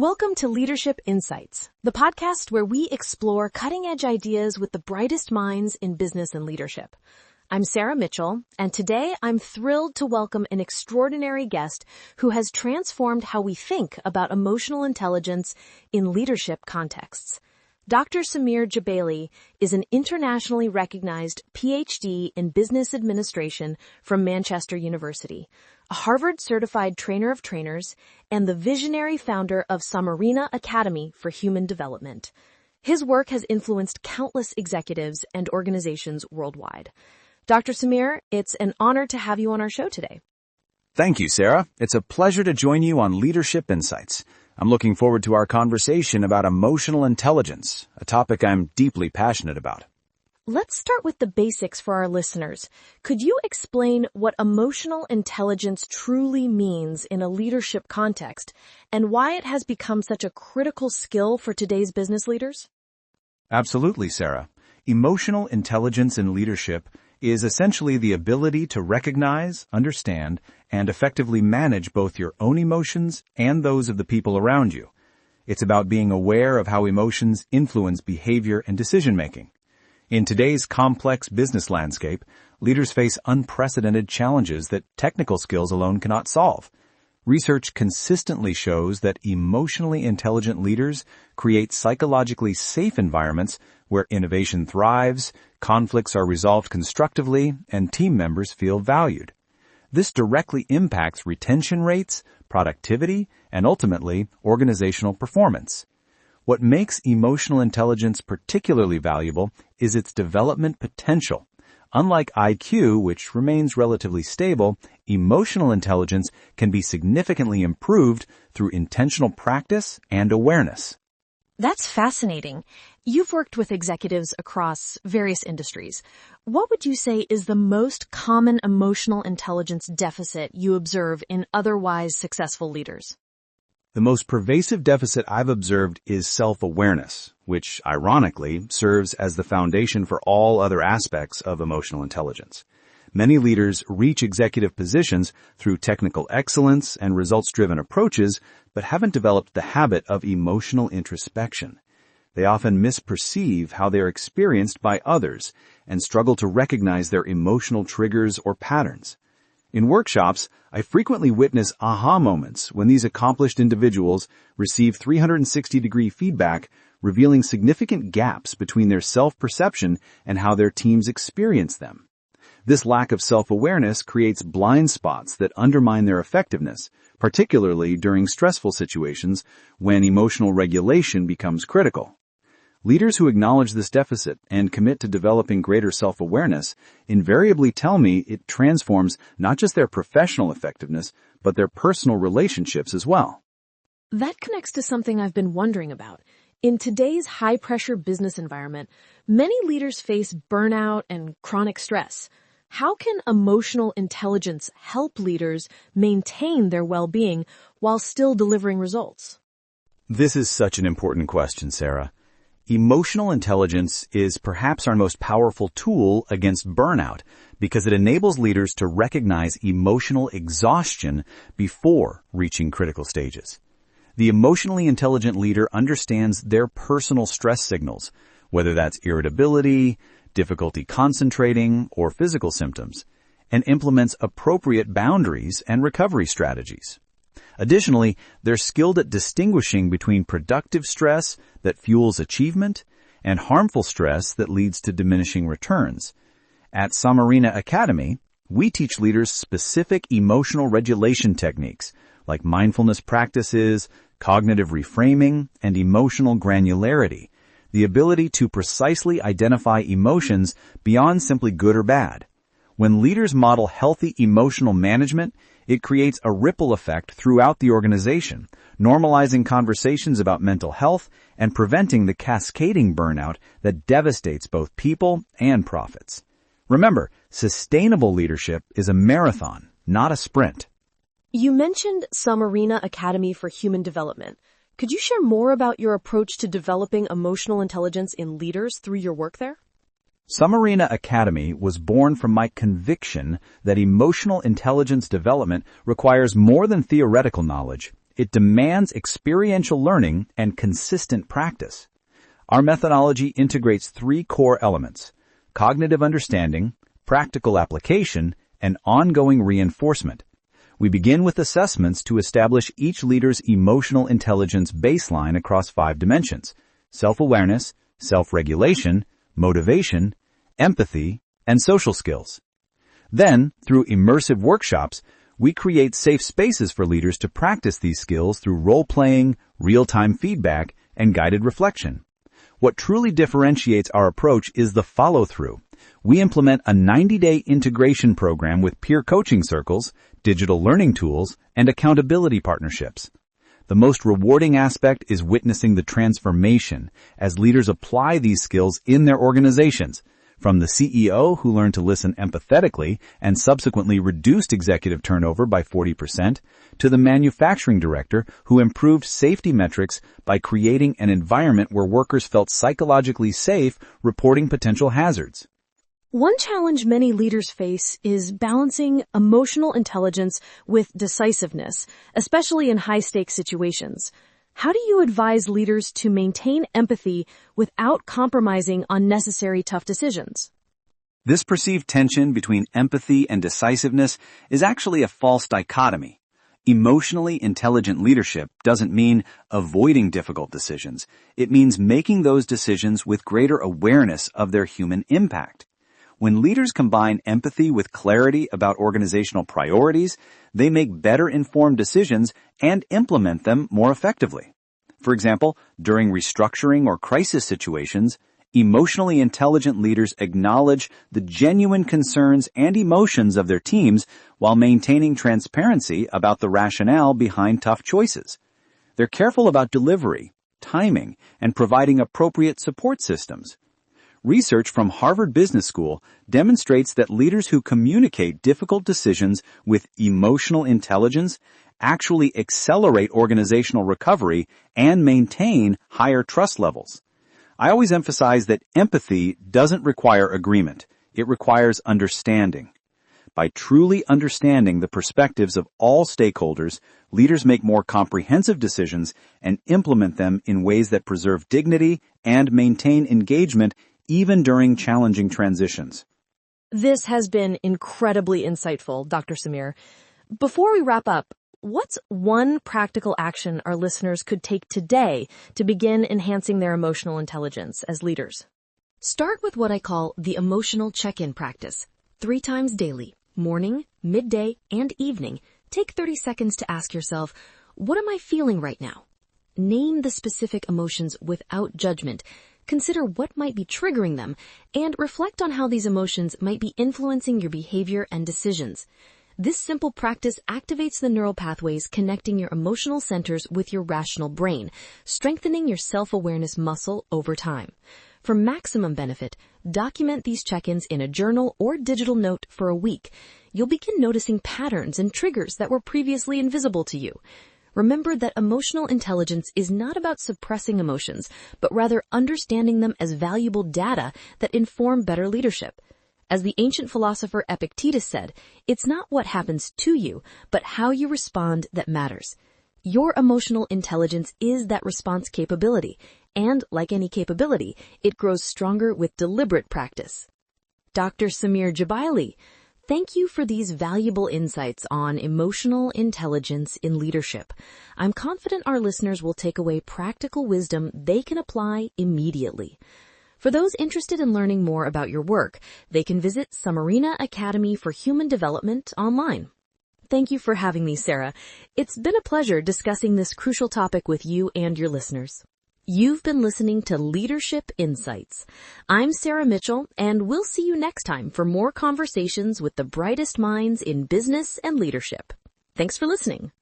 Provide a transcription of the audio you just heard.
Welcome to Leadership Insights, the podcast where we explore cutting-edge ideas with the brightest minds in business and leadership. I'm Sarah Mitchell, and today I'm thrilled to welcome an extraordinary guest who has transformed how we think about emotional intelligence in leadership contexts. Dr. Samir Jabali is an internationally recognized PhD in business administration from Manchester University, a Harvard-certified trainer of trainers, and the visionary founder of Samirina Academy for Human Development. His work has influenced countless executives and organizations worldwide. Dr. Samir, it's an honor to have you on our show today. Thank you, Sarah. It's a pleasure to join you on Leadership Insights. I'm looking forward to our conversation about emotional intelligence, a topic I'm deeply passionate about. Let's start with the basics for our listeners. Could you explain what emotional intelligence truly means in a leadership context and why it has become such a critical skill for today's business leaders? Absolutely, Sarah. Emotional intelligence in leadership is essentially the ability to recognize, understand, and effectively manage both your own emotions and those of the people around you. It's about being aware of how emotions influence behavior and decision-making. In today's complex business landscape, leaders face unprecedented challenges that technical skills alone cannot solve. Research consistently shows that emotionally intelligent leaders create psychologically safe environments where innovation thrives, conflicts are resolved constructively, and team members feel valued. This directly impacts retention rates, productivity, and ultimately, organizational performance. What makes emotional intelligence particularly valuable is its development potential. Unlike IQ, which remains relatively stable, emotional intelligence can be significantly improved through intentional practice and awareness. That's fascinating. You've worked with executives across various industries. What would you say is the most common emotional intelligence deficit you observe in otherwise successful leaders? The most pervasive deficit I've observed is self-awareness, which, ironically, serves as the foundation for all other aspects of emotional intelligence. Many leaders reach executive positions through technical excellence and results-driven approaches, but haven't developed the habit of emotional introspection. They often misperceive how they are experienced by others and struggle to recognize their emotional triggers or patterns. In workshops, I frequently witness aha moments when these accomplished individuals receive 360-degree feedback, revealing significant gaps between their self-perception and how their teams experience them. This lack of self-awareness creates blind spots that undermine their effectiveness, particularly during stressful situations when emotional regulation becomes critical. Leaders who acknowledge this deficit and commit to developing greater self-awareness invariably tell me it transforms not just their professional effectiveness, but their personal relationships as well. That connects to something I've been wondering about. In today's high-pressure business environment, many leaders face burnout and chronic stress. How can emotional intelligence help leaders maintain their well-being while still delivering results? This is such an important question, Sarah. Emotional intelligence is perhaps our most powerful tool against burnout because it enables leaders to recognize emotional exhaustion before reaching critical stages. The emotionally intelligent leader understands their personal stress signals, whether that's irritability, difficulty concentrating, or physical symptoms, and implements appropriate boundaries and recovery strategies. Additionally, they're skilled at distinguishing between productive stress that fuels achievement and harmful stress that leads to diminishing returns. At Samirina Academy, we teach leaders specific emotional regulation techniques like mindfulness practices, cognitive reframing, and emotional granularity, the ability to precisely identify emotions beyond simply good or bad. When leaders model healthy emotional management, it creates a ripple effect throughout the organization, normalizing conversations about mental health and preventing the cascading burnout that devastates both people and profits. Remember, sustainable leadership is a marathon, not a sprint. You mentioned Samirina Academy for Human Development. Could you share more about your approach to developing emotional intelligence in leaders through your work there? Samirina Academy was born from my conviction that emotional intelligence development requires more than theoretical knowledge. It demands experiential learning and consistent practice. Our methodology integrates three core elements: cognitive understanding, practical application, and ongoing reinforcement. We begin with assessments to establish each leader's emotional intelligence baseline across 5 dimensions: self-awareness, self-regulation, motivation, empathy, and social skills. Then, through immersive workshops, we create safe spaces for leaders to practice these skills through role-playing, real-time feedback, and guided reflection. What truly differentiates our approach is the follow-through. We implement a 90-day integration program with peer coaching circles, digital learning tools, and accountability partnerships. The most rewarding aspect is witnessing the transformation as leaders apply these skills in their organizations, from the CEO who learned to listen empathetically and subsequently reduced executive turnover by 40%, to the manufacturing director who improved safety metrics by creating an environment where workers felt psychologically safe reporting potential hazards. One challenge many leaders face is balancing emotional intelligence with decisiveness, especially in high-stakes situations. How do you advise leaders to maintain empathy without compromising on necessary tough decisions? This perceived tension between empathy and decisiveness is actually a false dichotomy. Emotionally intelligent leadership doesn't mean avoiding difficult decisions. It means making those decisions with greater awareness of their human impact. When leaders combine empathy with clarity about organizational priorities, they make better informed decisions and implement them more effectively. For example, during restructuring or crisis situations, emotionally intelligent leaders acknowledge the genuine concerns and emotions of their teams while maintaining transparency about the rationale behind tough choices. They're careful about delivery, timing, and providing appropriate support systems. Research from Harvard Business School demonstrates that leaders who communicate difficult decisions with emotional intelligence actually accelerate organizational recovery and maintain higher trust levels. I always emphasize that empathy doesn't require agreement. It requires understanding. By truly understanding the perspectives of all stakeholders, leaders make more comprehensive decisions and implement them in ways that preserve dignity and maintain engagement even during challenging transitions. This has been incredibly insightful, Dr. Samir. Before we wrap up, what's one practical action our listeners could take today to begin enhancing their emotional intelligence as leaders? Start with what I call the emotional check-in practice. 3 times daily, morning, midday, and evening. Take 30 seconds to ask yourself, what am I feeling right now? Name the specific emotions without judgment. Consider what might be triggering them, and reflect on how these emotions might be influencing your behavior and decisions. This simple practice activates the neural pathways connecting your emotional centers with your rational brain, strengthening your self-awareness muscle over time. For maximum benefit, document these check-ins in a journal or digital note for a week. You'll begin noticing patterns and triggers that were previously invisible to you. Remember that emotional intelligence is not about suppressing emotions, but rather understanding them as valuable data that inform better leadership. As the ancient philosopher Epictetus said, it's not what happens to you, but how you respond that matters. Your emotional intelligence is that response capability, and like any capability, it grows stronger with deliberate practice. Dr. Samir Jabaili, thank you for these valuable insights on emotional intelligence in leadership. I'm confident our listeners will take away practical wisdom they can apply immediately. For those interested in learning more about your work, they can visit Samirina Academy for Human Development online. Thank you for having me, Sarah. It's been a pleasure discussing this crucial topic with you and your listeners. You've been listening to Leadership Insights. I'm Sarah Mitchell, and we'll see you next time for more conversations with the brightest minds in business and leadership. Thanks for listening.